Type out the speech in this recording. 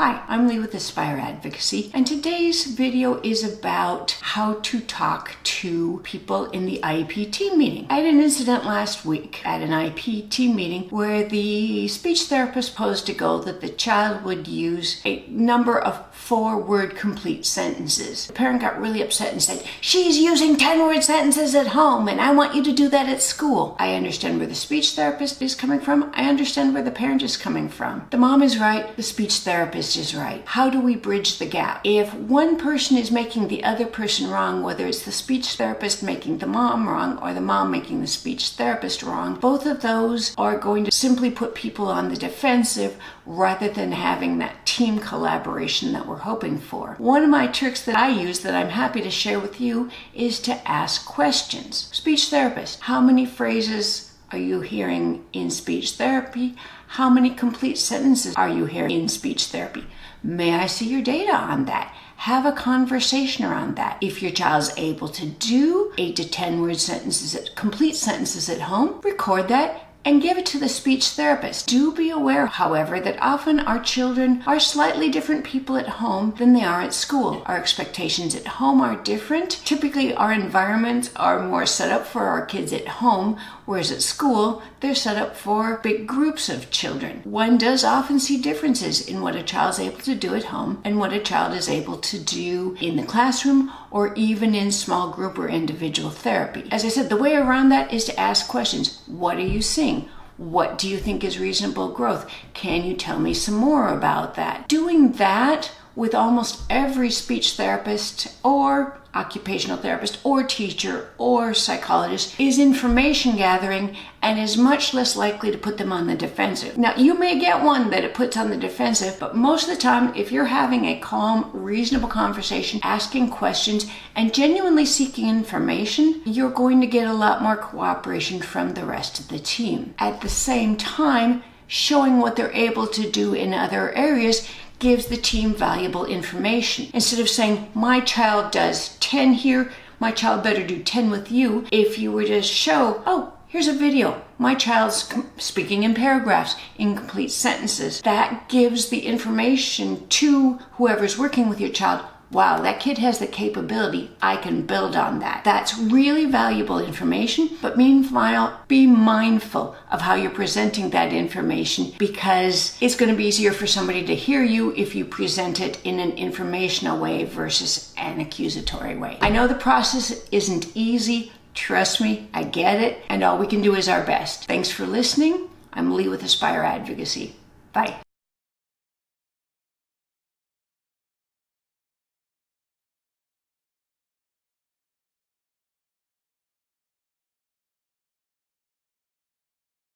Hi, I'm Leigh with Aspire Advocacy, and today's video is about how to talk to people in the IEP team meeting. I had an incident last week at an IEP team meeting where the speech therapist posed a goal that the child would use a number of 4-word complete sentences. The parent got really upset and said, "She's using 10-word sentences at home and I want you to do that at school." I understand where the speech therapist is coming from. I understand where the parent is coming from. The mom is right, the speech therapist is right. How do we bridge the gap? If one person is making the other person wrong, whether it's the speech therapist making the mom wrong or the mom making the speech therapist wrong, both of those are going to simply put people on the defensive rather than having that team collaboration that we're hoping for. One of my tricks that I use that I'm happy to share with you is to ask questions. Speech therapist, how many phrases are you hearing in speech therapy? How many complete sentences are you hearing in speech therapy? May I see your data on that? Have a conversation around that. If your child's able to do 8 to 10 word sentences, complete sentences at home, record that and give it to the speech therapist. Do be aware, however, that often our children are slightly different people at home than they are at school. Our expectations at home are different. Typically, our environments are more set up for our kids at home, whereas at school, they're set up for big groups of children. One does often see differences in what a child's able to do at home and what a child is able to do in the classroom or even in small group or individual therapy. As I said, the way around that is to ask questions. What are you seeing? What do you think is reasonable growth? Can you tell me some more about that? Doing that with almost every speech therapist or occupational therapist or teacher or psychologist is information gathering and is much less likely to put them on the defensive. Now, you may get one that it puts on the defensive, but most of the time, if you're having a calm, reasonable conversation, asking questions, and genuinely seeking information, you're going to get a lot more cooperation from the rest of the team. At the same time, showing what they're able to do in other areas gives the team valuable information. Instead of saying, my child does 10 here, my child better do 10 with you, if you were to show, oh, here's a video. My child's speaking in paragraphs, in complete sentences. That gives the information to whoever's working with your child. Wow, that kid has the capability. I can build on that. That's really valuable information, but meanwhile, be mindful of how you're presenting that information because it's going to be easier for somebody to hear you if you present it in an informational way versus an accusatory way. I know the process isn't easy. Trust me, I get it, and all we can do is our best. Thanks for listening. I'm Leigh with Aspire Advocacy. Bye.